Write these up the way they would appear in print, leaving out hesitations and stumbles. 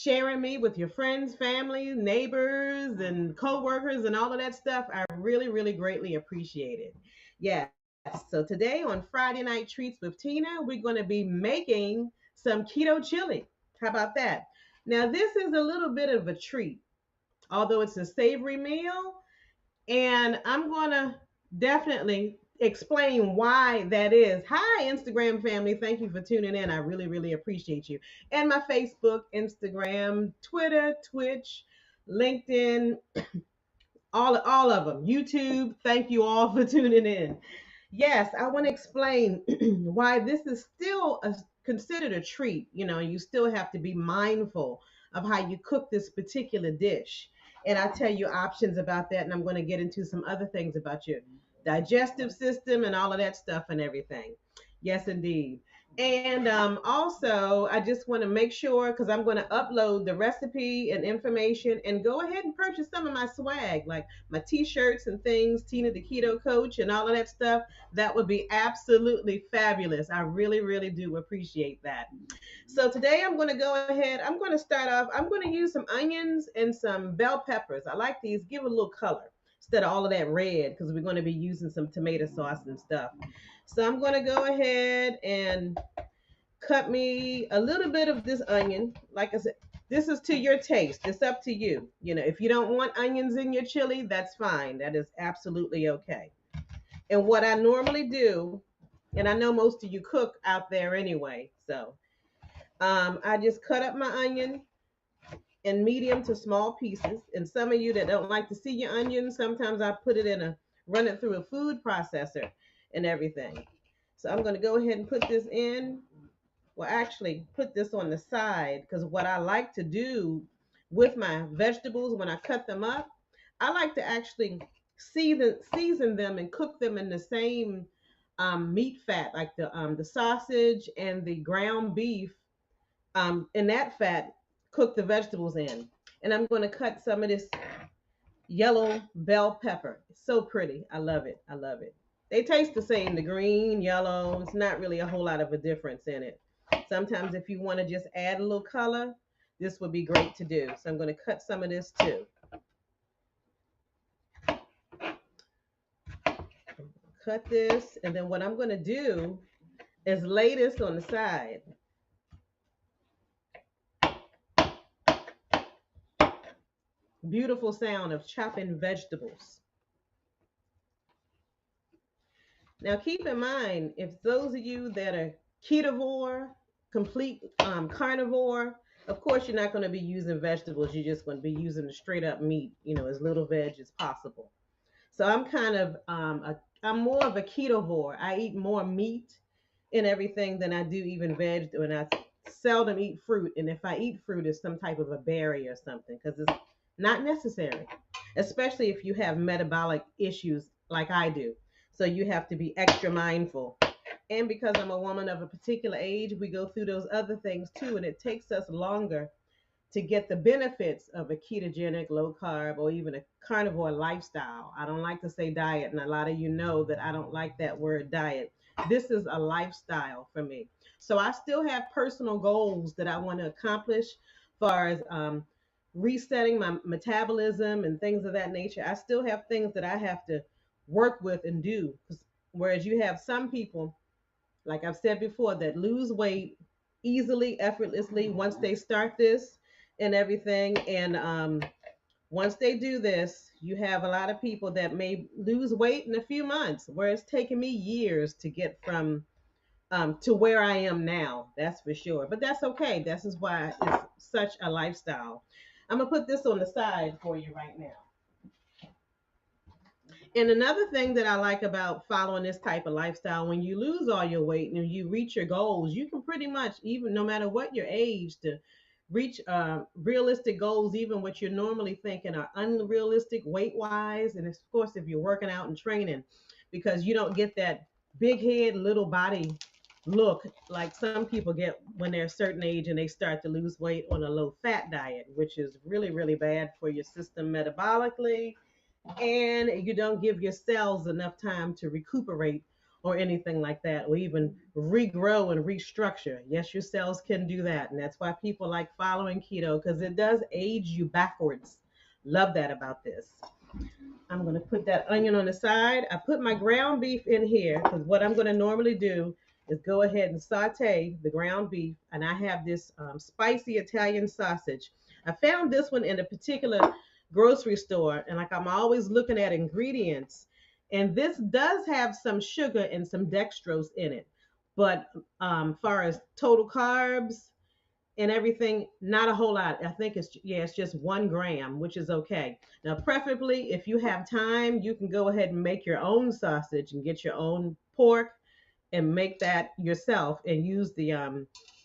sharing me with your friends, family, neighbors, and coworkers, and all of that stuff. I really, really greatly appreciate it. Yes. So today on Friday Night Treats with Tina, we're going to be making some keto chili. How about that? Now, this is a little bit of a treat, although it's a savory meal. And I'm going to definitely explain why that is. Hi, Instagram family. Thank you for tuning in. I really, really appreciate you. And my Facebook, Instagram, Twitter, Twitch, LinkedIn, all of them. YouTube. Thank you all for tuning in. Yes, I want to explain why this is still considered a treat. You still have to be mindful of how you cook this particular dish. And I tell you options about that, and I'm going to get into some other things about your digestive system and all of that stuff and everything. Yes, indeed. And also, I just want to make sure because I'm going to upload the recipe and information and go ahead and purchase some of my swag, like my t-shirts and things, Tina the Keto Coach, and all of that stuff. That would be absolutely fabulous. I really, really do appreciate that. So today I'm going to go ahead. I'm going to start off. I'm going to use some onions and some bell peppers. I like these, give a little color instead of all of that red because we're going to be using some tomato sauce and stuff. So I'm going to go ahead and cut me a little bit of this onion. Like I said, this is to your taste. It's up to you. If you don't want onions in your chili, that's fine. That is absolutely okay. And what I normally do, and I know most of you cook out there anyway, so I just cut up my onion in medium to small pieces. And some of you that don't like to see your onions, sometimes I put it run it through a food processor and everything. So I'm going to go ahead and put this in. Well, actually, put this on the side because what I like to do with my vegetables when I cut them up, I like to actually season them and cook them in the same meat fat, like the sausage and the ground beef. In that fat, cook the vegetables in. And I'm going to cut some of this yellow bell pepper. It's so pretty. I love it. I love it. They taste the same, the green, yellow. It's not really a whole lot of a difference in it. Sometimes if you want to just add a little color, this would be great to do. So I'm going to cut some of this too. Cut this, and then what I'm going to do is lay this on the side. Beautiful sound of chopping vegetables. Now keep in mind, if those of you that are ketovore, complete carnivore, of course you're not going to be using vegetables. You're just going to be using the straight up meat, as little veg as possible. So I'm kind of I'm more of a ketovore. I eat more meat and everything than I do even veg, and I seldom eat fruit. And if I eat fruit, it's some type of a berry or something because it's not necessary, especially if you have metabolic issues like I do. So you have to be extra mindful. And because I'm a woman of a particular age, we go through those other things too, and it takes us longer to get the benefits of a ketogenic, low carb, or even a carnivore lifestyle. I don't like to say diet, and a lot of you know that I don't like that word diet. This is a lifestyle for me. So I still have personal goals that I want to accomplish as far as resetting my metabolism and things of that nature. I still have things that I have to work with and do. Whereas you have some people, like I've said before, that lose weight easily, effortlessly once they start this and everything. And once they do this, you have a lot of people that may lose weight in a few months, where it's taken me years to get from to where I am now. That's for sure. But that's okay. This is why it's such a lifestyle. I'm gonna put this on the side for you right now. And another thing that I like about following this type of lifestyle, when you lose all your weight and you reach your goals, you can pretty much, even no matter what your age, to reach realistic goals, even what you're normally thinking are unrealistic weight wise. And of course, if you're working out and training, because you don't get that big head, little body look like some people get when they're a certain age and they start to lose weight on a low fat diet, which is really, really bad for your system metabolically, and you don't give your cells enough time to recuperate or anything like that, or even regrow and restructure. Yes, your cells can do that. And that's why people like following keto, because it does age you backwards. Love that about this. I'm going to put that onion on the side. I put my ground beef in here because what I'm going to normally do is go ahead and saute the ground beef. And I have this spicy Italian sausage. I found this one in a particular grocery store, and like I'm always looking at ingredients. And this does have some sugar and some dextrose in it. But far as total carbs, and everything, not a whole lot. I think it's just 1 gram, which is okay. Now, preferably, if you have time, you can go ahead and make your own sausage and get your own pork and make that yourself and use the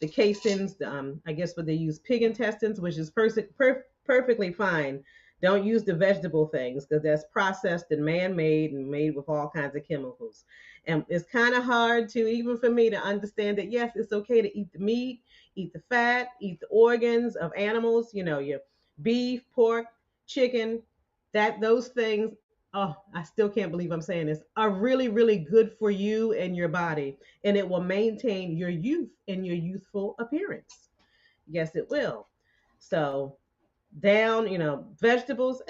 casings. I guess what they use, pig intestines, which is perfectly fine. Don't use the vegetable things because that's processed and man-made and made with all kinds of chemicals. And it's kind of hard to, even for me, to understand that yes, it's okay to eat the meat, eat the fat, eat the organs of animals. You know, your beef, pork, chicken, that those things, oh, I still can't believe I'm saying this, are really, really good for you and your body. And it will maintain your youth and your youthful appearance. Yes, it will. So, vegetables,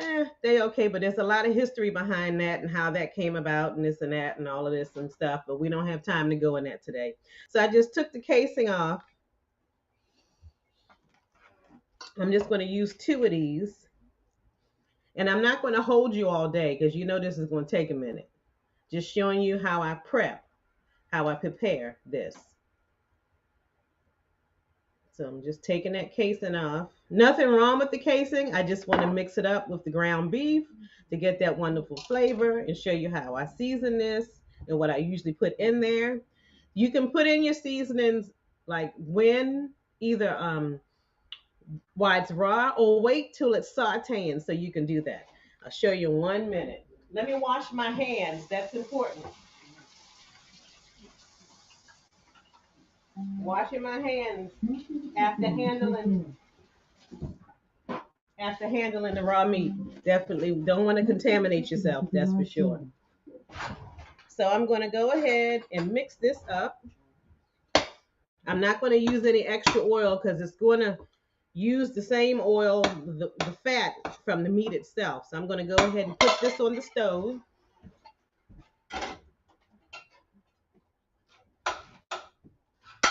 they okay, but there's a lot of history behind that and how that came about and this and that and all of this and stuff. But we don't have time to go in that today. So, I just took the casing off. I'm just going to use 2 of these. And I'm not going to hold you all day because you know this is going to take a minute. Just showing you how I prep, how I prepare this. So I'm just taking that casing off. Nothing wrong with the casing. I just want to mix it up with the ground beef to get that wonderful flavor and show you how I season this and what I usually put in there. You can put in your seasonings like when either while it's raw or wait till it's sauteing so you can do that. I'll show you in 1 minute. Let me wash my hands. That's important. Washing my hands after handling the raw meat. Definitely don't want to contaminate yourself, that's for sure. So I'm going to go ahead and mix this up. I'm not going to use any extra oil because it's going to use the same oil, the fat from the meat itself. So I'm going to go ahead and put this on the stove.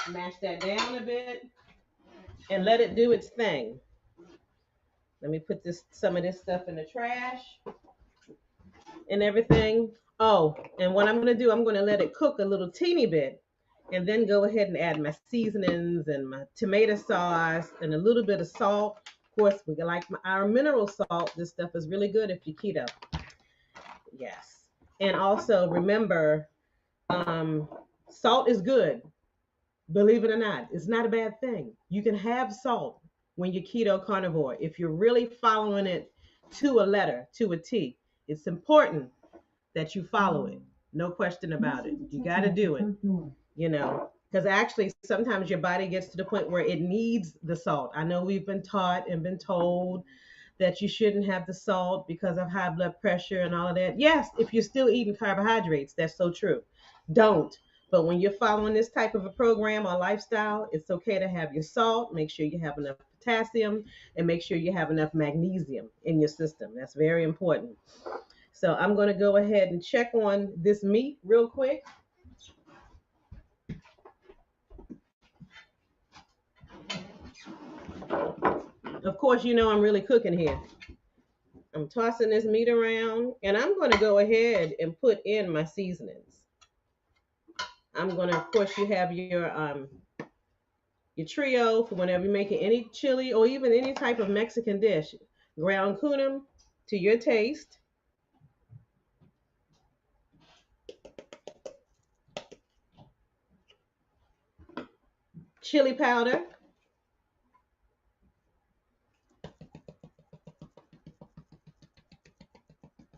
Mash that down a bit and let it do its thing. Let me put some of this stuff in the trash and everything. Oh, and what I'm going to do, I'm going to let it cook a little teeny bit and then go ahead and add my seasonings and my tomato sauce and a little bit of salt. Of course, we like our mineral salt. This stuff is really good if you're keto. Yes. And also remember, salt is good. Believe it or not, it's not a bad thing. You can have salt when you're keto carnivore if you're really following it to a letter, to a T. It's important that you follow it. No question about it. You got to do it, because actually sometimes your body gets to the point where it needs the salt. I know we've been taught and been told that you shouldn't have the salt because of high blood pressure and all of that. Yes, if you're still eating carbohydrates, that's so true. Don't. But when you're following this type of a program or lifestyle, it's okay to have your salt. Make sure you have enough potassium and make sure you have enough magnesium in your system. That's very important. So I'm going to go ahead and check on this meat real quick. Of course, I'm really cooking here. I'm tossing this meat around and I'm going to go ahead and put in my seasonings. I'm going to, of course, you have your trio for whenever you're making any chili or even any type of Mexican dish. Ground cumin to your taste. Chili powder.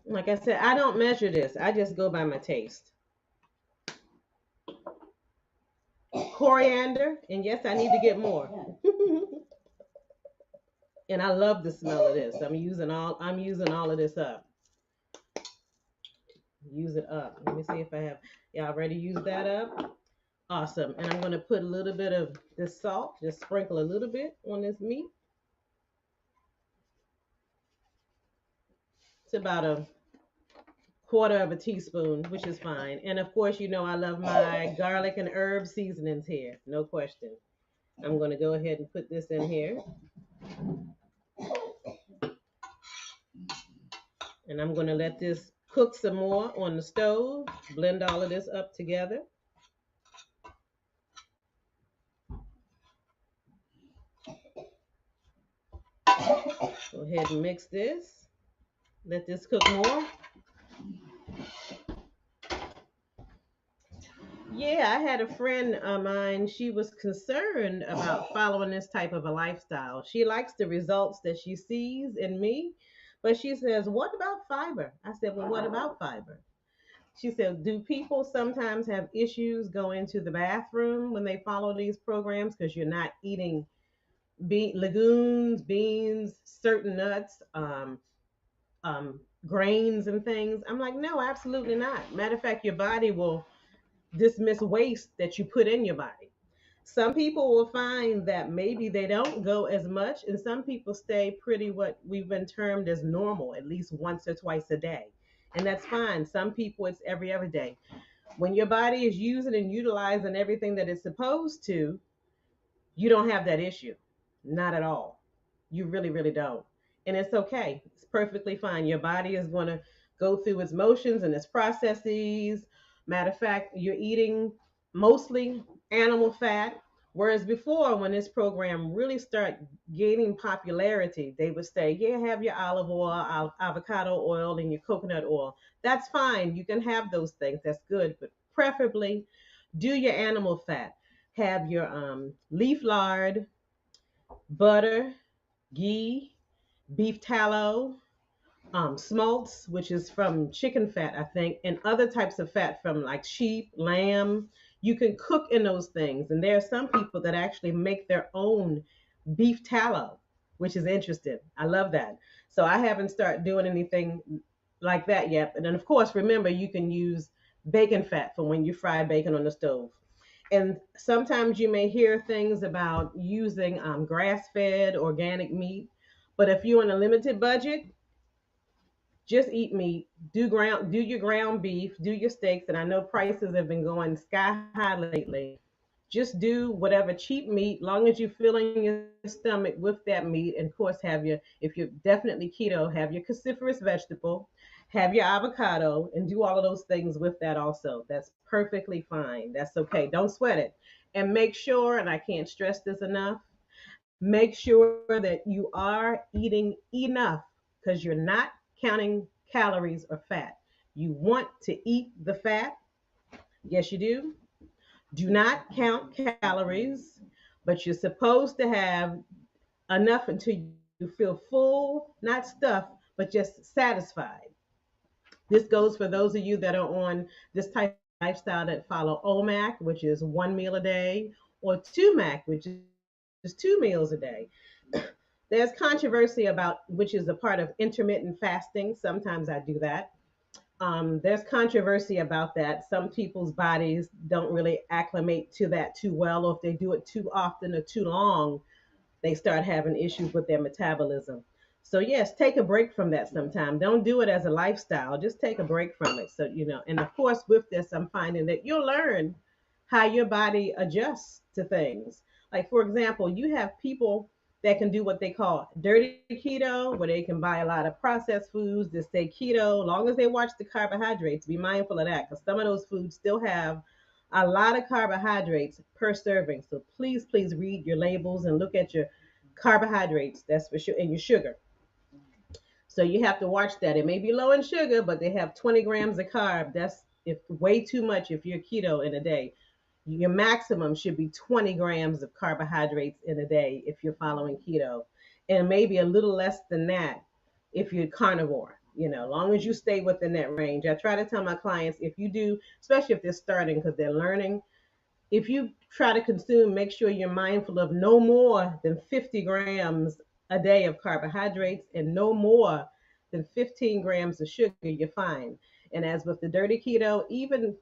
Like I said, I don't measure this. I just go by my taste. Coriander, and yes, I need to get more. And I love the smell of this. I'm using all of this up. Use it up. Let me see if I have y'all already used that up. Awesome. And I'm going to put a little bit of this salt, just sprinkle a little bit on this meat. It's about a quarter of a teaspoon, which is fine. And of course, you know I love my garlic and herb seasonings here, no question. I'm going to go ahead and put this in here. And I'm going to let this cook some more on the stove. Blend all of this up together. Go ahead and mix this. Let this cook more. Yeah, I had a friend of mine. She was concerned about following this type of a lifestyle. She likes the results that she sees in me, but she says, "What about fiber?" I said, "Well, what about fiber?" She said, "Do people sometimes have issues going to the bathroom when they follow these programs because you're not eating legumes, beans, certain nuts, grains, and things?" I'm like, "No, absolutely not. Matter of fact, your body will dismiss waste that you put in your body." Some people will find that maybe they don't go as much, and some people stay pretty what we've been termed as normal, at least once or twice a day. And that's fine. Some people it's every other day. When your body is using and utilizing everything that it's supposed to, you don't have that issue. Not at all. You really, really don't. And it's okay. It's perfectly fine. Your body is going to go through its motions and its processes. Matter of fact, you're eating mostly animal fat. Whereas before, when this program really started gaining popularity, they would say, "Yeah, have your olive oil, avocado oil, and your coconut oil." That's fine. You can have those things. That's good. But preferably, do your animal fat. Have your leaf lard, butter, ghee, beef tallow, smokes, which is from chicken fat, I think, and other types of fat from like sheep, lamb. You can cook in those things. And there are some people that actually make their own beef tallow, which is interesting. I love that. So I haven't started doing anything like that yet. And then, of course, remember, you can use bacon fat for when you fry bacon on the stove. And sometimes you may hear things about using grass fed organic meat. But if you're on a limited budget, just eat meat. Do your ground beef, do your steaks, and I know prices have been going sky high lately. Just do whatever cheap meat, long as you're filling your stomach with that meat. And of course, have your if you're definitely keto, have your cruciferous vegetable, have your avocado, and do all of those things with that also. That's perfectly fine. That's okay. Don't sweat it. And make sure, and I can't stress this enough, make sure that you are eating enough because you're not counting calories or fat. You want to eat the fat. Yes, you do. Do not count calories, but you're supposed to have enough until you feel full, not stuffed, but just satisfied. This goes for those of you that are on this type of lifestyle that follow OMAC, which is one meal a day, or 2MAC, which is two meals a day. There's controversy about which is a part of intermittent fasting. Sometimes I do that. There's controversy about that. Some people's bodies don't really acclimate to that too well, or if they do it too often or too long, they start having issues with their metabolism. So yes, take a break from that sometime. Don't do it as a lifestyle. Just take a break from it. So and of course with this, I'm finding that you'll learn how your body adjusts to things. Like for example, you have people that can do what they call dirty keto, where they can buy a lot of processed foods that say keto, long as they watch the carbohydrates. Be mindful of that because some of those foods still have a lot of carbohydrates per serving. So please, please read your labels and look at your carbohydrates. That's for sure, and your sugar. So you have to watch that. It may be low in sugar, but they have 20 grams of carb. That's if way too much if you're keto in a day. Your maximum should be 20 grams of carbohydrates in a day if you're following keto, and maybe a little less than that if you're carnivore. Long as you stay within that range. I try to tell my clients if you do, especially if they're starting because they're learning, if you try to consume, make sure you're mindful of no more than 50 grams a day of carbohydrates and no more than 15 grams of sugar, you're fine. And as with the dirty keto, even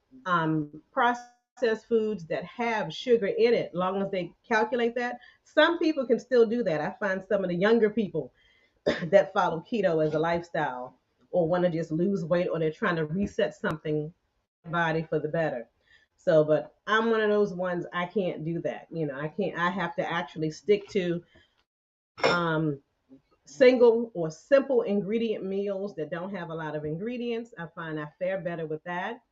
processed foods that have sugar in it, long as they calculate that, some people can still do that. I find some of the younger people that follow keto as a lifestyle or want to just lose weight or they're trying to reset something body for the better. So, but I'm one of those ones, I can't do that. I can't, I have to actually stick to um, single or simple ingredient meals that don't have a lot of ingredients. I find I fare better with that.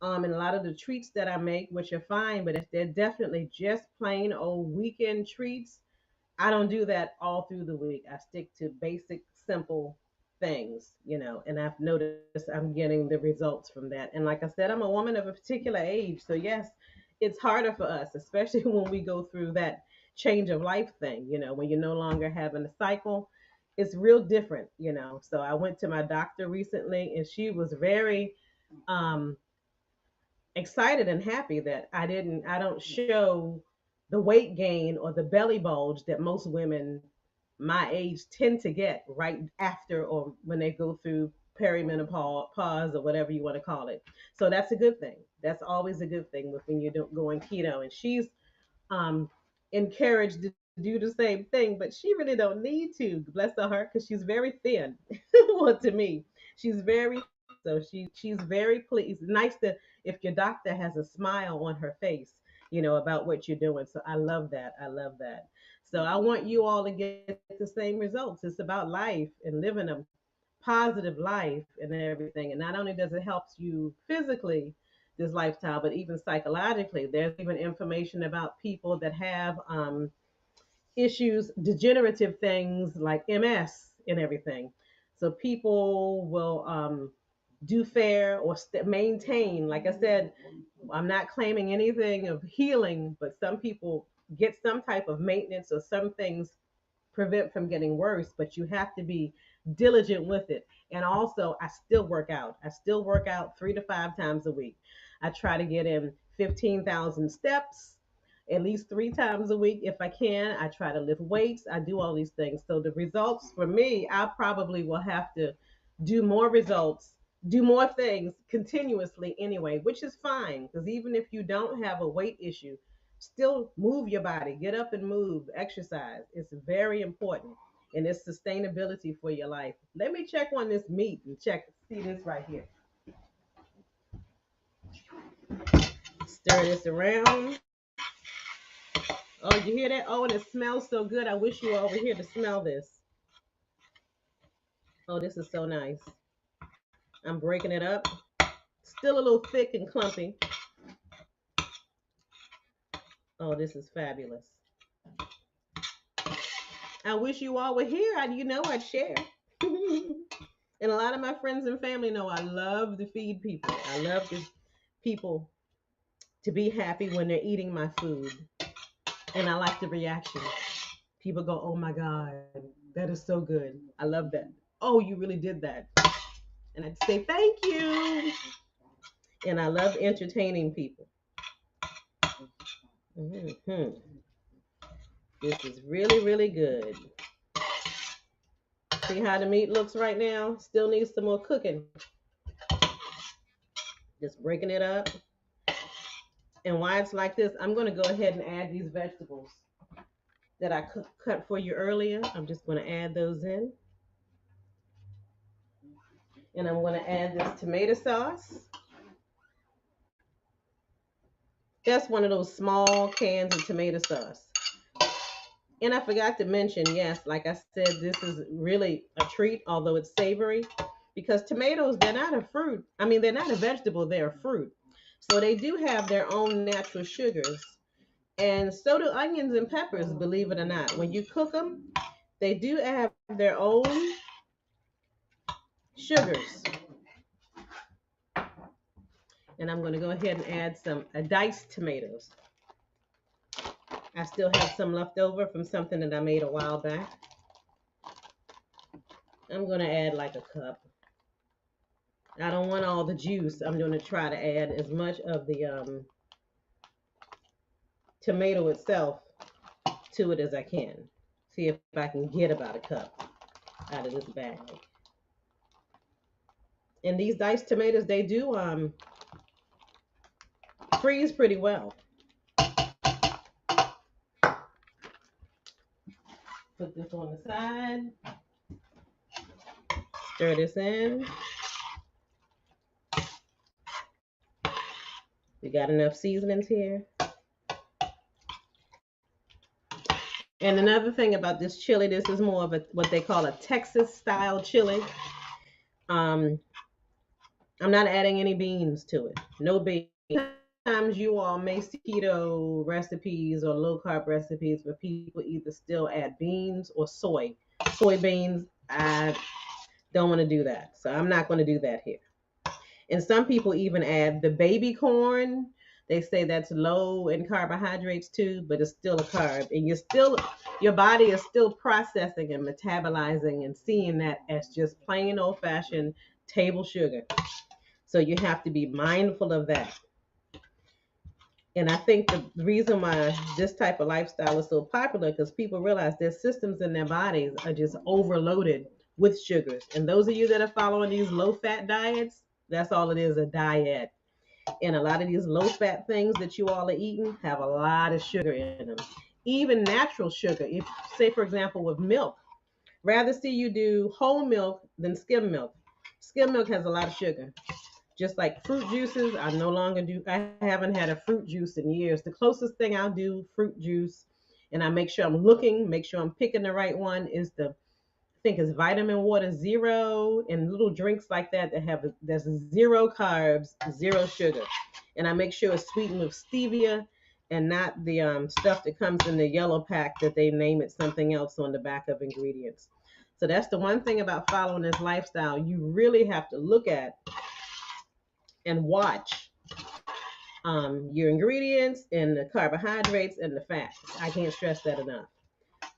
And a lot of the treats that I make, which are fine, but if they're definitely just plain old weekend treats, I don't do that all through the week. I stick to basic, simple things, and I've noticed I'm getting the results from that. And like I said, I'm a woman of a particular age. So, yes, it's harder for us, especially when we go through that change of life thing, when you're no longer having a cycle. It's real different. So, I went to my doctor recently and she was very um, excited and happy that I don't show the weight gain or the belly bulge that most women my age tend to get right after or when they go through perimenopause or whatever you want to call it. So that's a good thing. That's always a good thing with when you're going keto. And she's um, encouraged to do the same thing, but she really don't need to. Bless her heart, because she's very thin. Well, to me, she's very so she's very pleased. Nice to if your doctor has a smile on her face, about what you're doing. So I love that. I love that. So I want you all to get the same results. It's about life and living a positive life and everything. And not only does it help you physically, this lifestyle, but even psychologically. There's even information about people that have issues, degenerative things like MS and everything. So people will do fair or maintain. Like I said, I'm not claiming anything of healing, but some people get some type of maintenance or some things prevent from getting worse, but you have to be diligent with it. And also, I still work out. I still work out 3 to 5 times a week. I try to get in 15,000 steps at least 3 times a week if I can. I try to lift weights. I do all these things. So the results for me, I probably will have to do more results, do more things continuously anyway, which is fine because even if you don't have a weight issue, still move your body, get up and move, exercise. It's very important and it's sustainability for your life. Let me check on this meat and see this right here. Stir this around. Oh, you hear that? Oh, and it smells so good. I wish you all were here to smell this. Oh, this is so nice. I'm breaking it up. Still a little thick and clumpy. Oh, this is fabulous. I wish you all were here. I'd share. And a lot of my friends and family know I love to feed people. I love to people to be happy when they're eating my food. And I like the reaction. People go, "Oh my God, that is so good. I love that. Oh, you really did that." And I'd say, "Thank you." And I love entertaining people. Hmm. This is really, really good. See how the meat looks right now? Still needs some more cooking. Just breaking it up. And why it's like this, I'm going to go ahead and add these vegetables that I cut for you earlier. I'm just going to add those in. And I'm going to add this tomato sauce. That's one of those small cans of tomato sauce. And I forgot to mention, yes, like I said, this is really a treat, although it's savory, because tomatoes, they're not a fruit. I mean, they're not a vegetable, they're a fruit. So they do have their own natural sugars. And so do onions and peppers, believe it or not. When you cook them, they do have their own sugars. And I'm going to go ahead and add some diced tomatoes. I still have some left over from something that I made a while back. I'm going to add like a cup. I don't want all the juice. I'm going to try to add as much of the tomato itself to it as I can. See if I can get about a cup out of this bag. And these diced tomatoes, they do freeze pretty well. Put this on the side, stir this in. We got enough seasonings here. And another thing about this chili, this is more of a what they call a Texas style chili. Um, I'm not adding any beans to it. No beans. Sometimes you all may see keto recipes or low carb recipes where people either still add beans or soybeans. I don't want to do that, so I'm not going to do that here. And some people even add the baby corn. They say that's low in carbohydrates too, but it's still a carb. And your body is still processing and metabolizing and seeing that as just plain old fashioned table sugar. So you have to be mindful of that. And I think the reason why this type of lifestyle is so popular because people realize their systems in their bodies are just overloaded with sugars. And those of you that are following these low fat diets, that's all it is, a diet. And a lot of these low fat things that you all are eating have a lot of sugar in them. Even natural sugar. If say for example with milk, rather see you do whole milk than skim milk. Skim milk has a lot of sugar. Just like fruit juices, I no longer do. I haven't had a fruit juice in years. The closest thing I'll do fruit juice, and I make sure I'm looking, make sure I'm picking the right one. Is the I think it's vitamin water zero and little drinks like that that have there's zero carbs, zero sugar, and I make sure it's sweetened with stevia and not the stuff that comes in the yellow pack that they name it something else on the back of ingredients. So that's the one thing about following this lifestyle. You really have to look at and watch your ingredients and the carbohydrates and the fats. I can't stress that enough.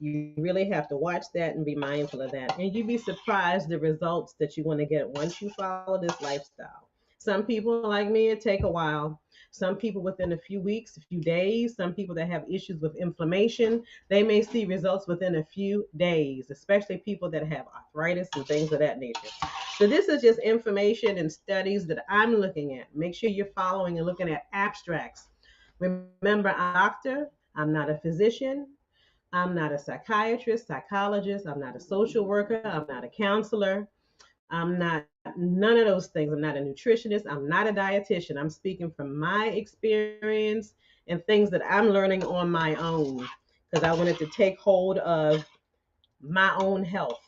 You really have to watch that and be mindful of that. And you'd be surprised the results that you're going to get once you follow this lifestyle. Some people like me, it take a while. Some people within a few weeks, a few days. Some people that have issues with inflammation, they may see results within a few days, especially people that have arthritis and things of that nature. So this is just information and studies that I'm looking at. Make sure you're following and looking at abstracts. Remember, I'm a doctor. I'm not a physician. I'm not a psychiatrist, psychologist. I'm not a social worker. I'm not a counselor. I'm not none of those things. I'm not a nutritionist. I'm not a dietitian. I'm speaking from my experience and things that I'm learning on my own because I wanted to take hold of my own health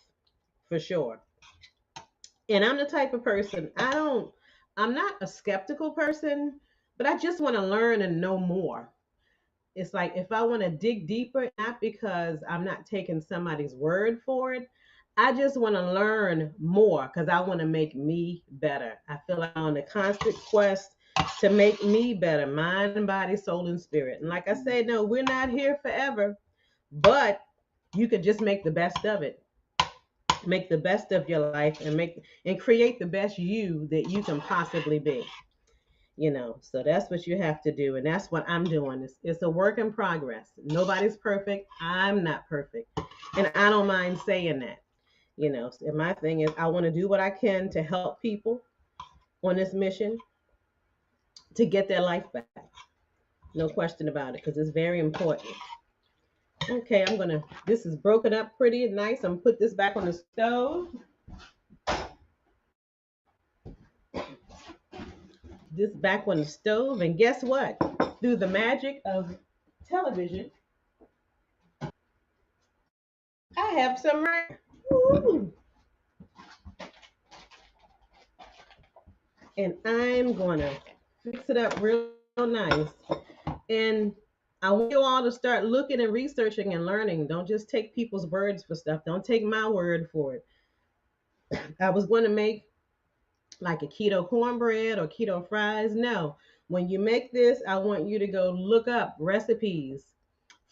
for sure. And I'm the type of person, I'm not a skeptical person, but I just want to learn and know more. It's like if I want to dig deeper, not because I'm not taking somebody's word for it, I just want to learn more because I want to make me better. I feel like I'm on a constant quest to make me better, mind, body, soul, and spirit. And like I say, no, we're not here forever, but you could just make the best of it. Make the best of your life and make and create the best you that you can possibly be. So that's what you have to do, and that's what I'm doing. It's a work in progress. Nobody's perfect. I'm not perfect, and I don't mind saying that. And my thing is I want to do what I can to help people on this mission to get their life back. No question about it, because it's very important. Okay, this is broken up pretty and nice. I'm gonna put this back on the stove. This back on the stove, and guess what? Through the magic of television, I have some right. Woo! And I'm gonna fix it up real nice. And I want you all to start looking and researching and learning. Don't just take people's words for stuff. Don't take my word for it. I was going to make like a keto cornbread or keto fries. No, when you make this, I want you to go look up recipes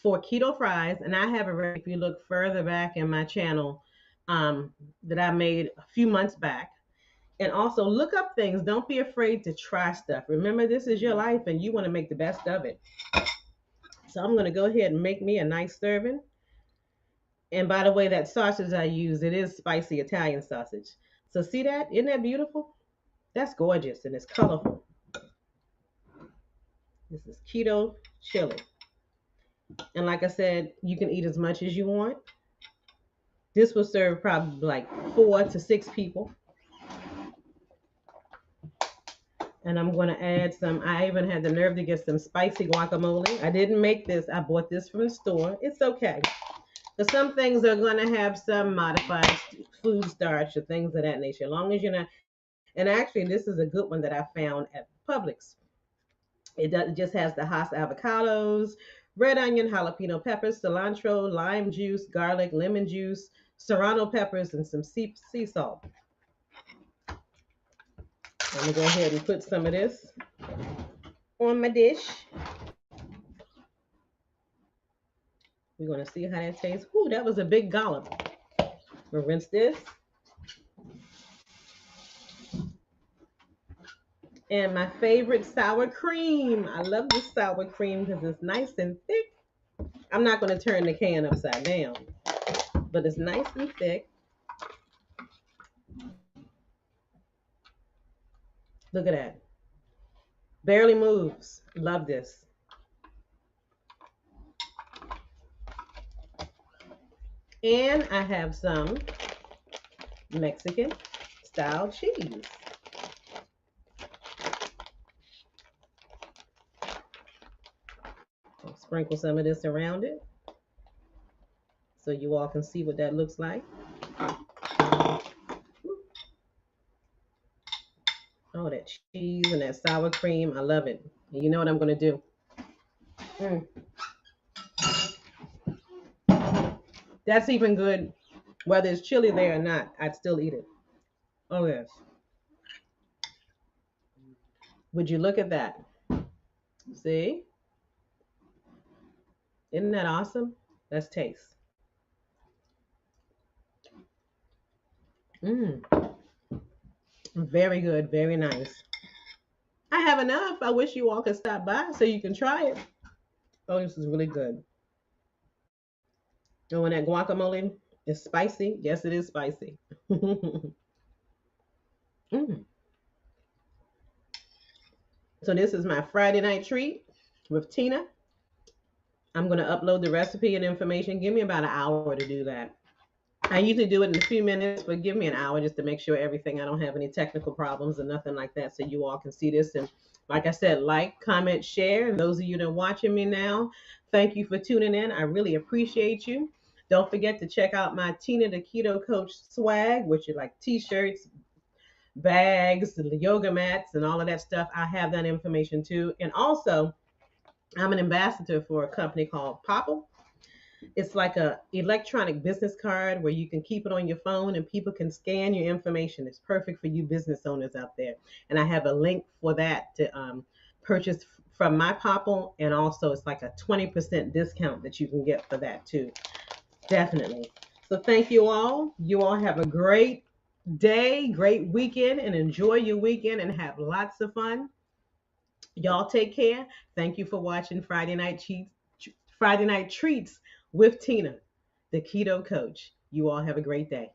for keto fries. And I have a recipe, if you look further back in my channel, that I made a few months back. And also look up things. Don't be afraid to try stuff. Remember, this is your life and you want to make the best of it. So I'm going to go ahead and make me a nice serving. And by the way, that sausage I use, it is spicy Italian sausage. So see that? Isn't that beautiful? That's gorgeous and it's colorful. This is keto chili. And like I said, you can eat as much as you want. This will serve probably like 4 to 6 people. And I'm going to add some. I even had the nerve to get some spicy guacamole. I didn't make this. I bought this from the store. It's okay. Because some things are going to have some modified food starch or things of that nature. As long as you're not. And actually, this is a good one that I found at Publix. It just has the Hass avocados, red onion, jalapeno peppers, cilantro, lime juice, garlic, lemon juice, serrano peppers, and some sea salt. I'm going to go ahead and put some of this on my dish. We're going to see how that tastes. Ooh, that was a big dollop. We'll rinse this. And my favorite sour cream. I love this sour cream because it's nice and thick. I'm not going to turn the can upside down, but it's nice and thick. Look at that. Barely moves. Love this. And I have some Mexican style cheese. I'll sprinkle some of this around it so you all can see what that looks like. Oh, that cheese and that sour cream. I love it. And you know what I'm going to do? That's even good. Whether it's chili there or not, I'd still eat it. Oh, yes. Would you look at that? See? Isn't that awesome? Let's taste. Mmm. Very good. Very nice. I have enough. I wish you all could stop by so you can try it. Oh, this is really good. And when that guacamole is spicy, yes, it is spicy. Mm. So this is my Friday night treat with Tina. I'm going to upload the recipe and information. Give me about an hour to do that. I usually do it in a few minutes, but give me an hour just to make sure everything, I don't have any technical problems or nothing like that, so you all can see this. And like I said, like, comment, share. And those of you that are watching me now, thank you for tuning in. I really appreciate you. Don't forget to check out my Tina the Keto Coach swag, which is like t-shirts, bags, the yoga mats, and all of that stuff. I have that information too. And also, I'm an ambassador for a company called Popple. It's like a electronic business card where you can keep it on your phone and people can scan your information. It's perfect for you business owners out there. And I have a link for that to purchase from my Popple, and also it's like a 20% discount that you can get for that too. Definitely. So thank you all. You all have a great day, great weekend, and enjoy your weekend and have lots of fun. Y'all take care. Thank you for watching Friday Night Treats with Tina, the Keto Coach. You all have a great day.